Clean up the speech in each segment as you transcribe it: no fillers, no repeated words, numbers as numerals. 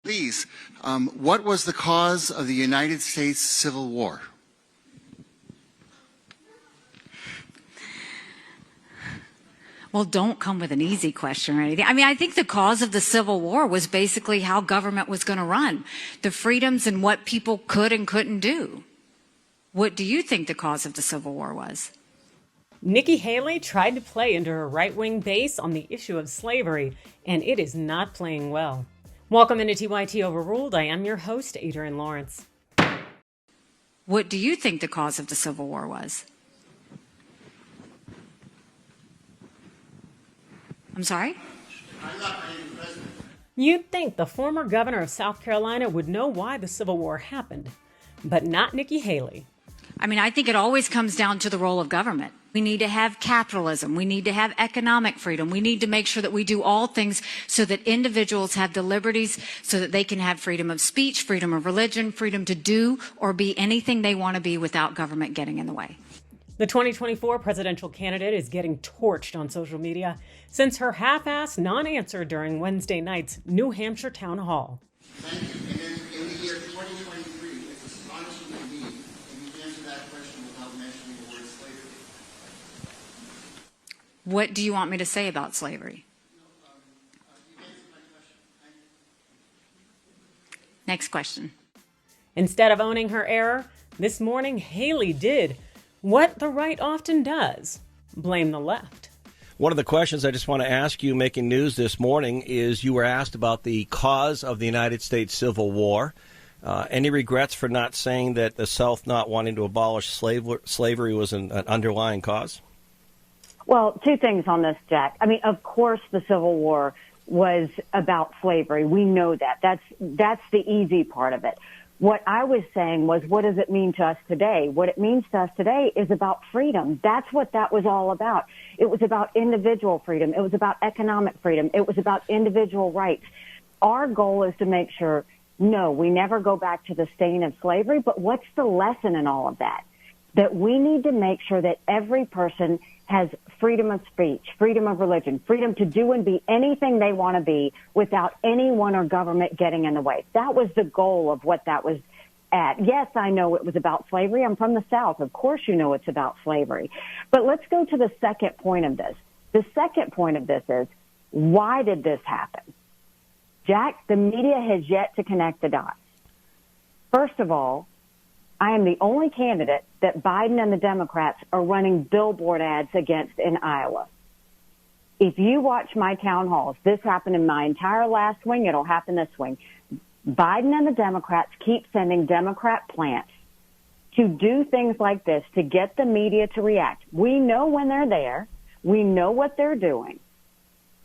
Please, what was the cause of the United States Civil War? Well, don't come with an easy question or anything. I mean, I think the cause of the Civil War was basically how government was going to run, the freedoms and what people could and couldn't do. What do you think the cause of the Civil War was? Nikki Haley tried to play into her right-wing base on the issue of slavery, and it is not playing well. Welcome into TYT Overruled. I am your host, Adrienne Lawrence. What do you think the cause of the Civil War was? I'm sorry? You'd think the former governor of South Carolina would know why the Civil War happened, but not Nikki Haley. I mean, I think it always comes down to the role of government. We need to have capitalism. We need to have economic freedom. We need to make sure that we do all things so that individuals have the liberties so that they can have freedom of speech, freedom of religion, freedom to do or be anything they want to be without government getting in the way. The 2024 presidential candidate is getting torched on social media since her half-assed non-answer during Wednesday night's New Hampshire town hall. Thank you. And in the year 2023, it's astonishing to me that you answer that question without mentioning the word slavery. What do you want me to say about slavery? You answered my question. Next question. Instead of owning her error, this morning Haley did what the right often does: blame the left. One of the questions I just want to ask you making news this morning is you were asked about the cause of the United States Civil War. Any regrets for not saying that the South not wanting to abolish slavery was an underlying cause? Well, two things on this, Jack. I mean, of course the Civil War was about slavery. We know that. That's the easy part of it. What I was saying was, what does it mean to us today? What it means to us today is about freedom. That's what that was all about. It was about individual freedom. It was about economic freedom. It was about individual rights. Our goal is to make sure, no, we never go back to the stain of slavery, but what's the lesson in all of that? That we need to make sure that every person has freedom of speech, freedom of religion, freedom to do and be anything they want to be without anyone or government getting in the way. That was the goal of what that was at. Yes, I know it was about slavery. I'm from the South. Of course you know it's about slavery. But let's go to the second point of this. The second point of this is, why did this happen? Jack, the media has yet to connect the dots. First of all, I am the only candidate that Biden and the Democrats are running billboard ads against in Iowa. If you watch my town halls, this happened in my entire last swing, it'll happen this swing. Biden and the Democrats keep sending Democrat plants to do things like this to get the media to react. We know when they're there. We know what they're doing.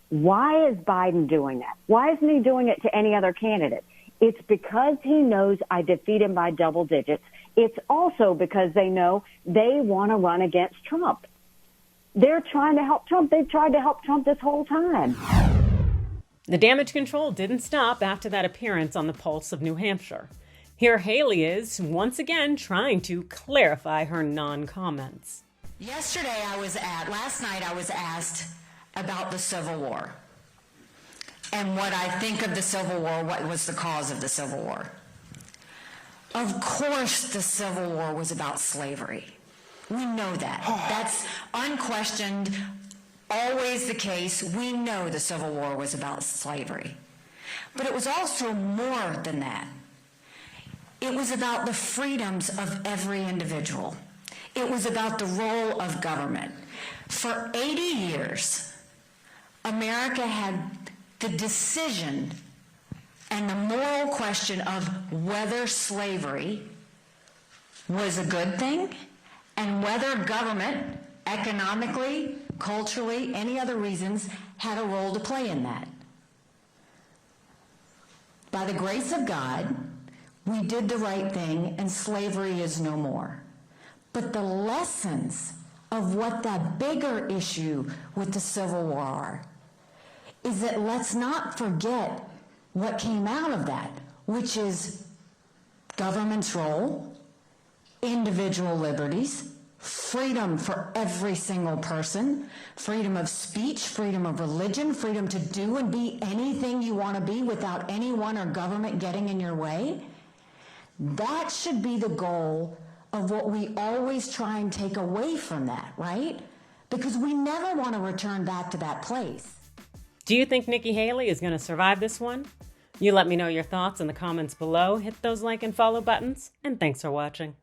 Why is Biden doing that? Why isn't he doing it to any other candidate? It's because he knows I defeat him by double digits. It's also because they know they want to run against Trump. They're trying to help Trump. They've tried to help Trump this whole time. The damage control didn't stop after that appearance on the Pulse of New Hampshire. Here Haley is once again trying to clarify her non-comments. Last night I was asked about the Civil War and what I think of the Civil War, what was the cause of the Civil War. Of course the Civil War was about slavery. We know that. That's unquestioned, always the case. We know the Civil War was about slavery. But it was also more than that. It was about the freedoms of every individual. It was about the role of government. For 80 years, America had the decision and the moral question of whether slavery was a good thing and whether government, economically, culturally, any other reasons, had a role to play in that. By the grace of God, we did the right thing and slavery is no more. But the lessons of what that bigger issue with the Civil War are is that let's not forget what came out of that, which is government's role, individual liberties, freedom for every single person, freedom of speech, freedom of religion, freedom to do and be anything you want to be without anyone or government getting in your way. That should be the goal of what we always try and take away from that, right? Because we never want to return back to that place. Do you think Nikki Haley is going to survive this one? You let me know your thoughts in the comments below. Hit those like and follow buttons, and thanks for watching.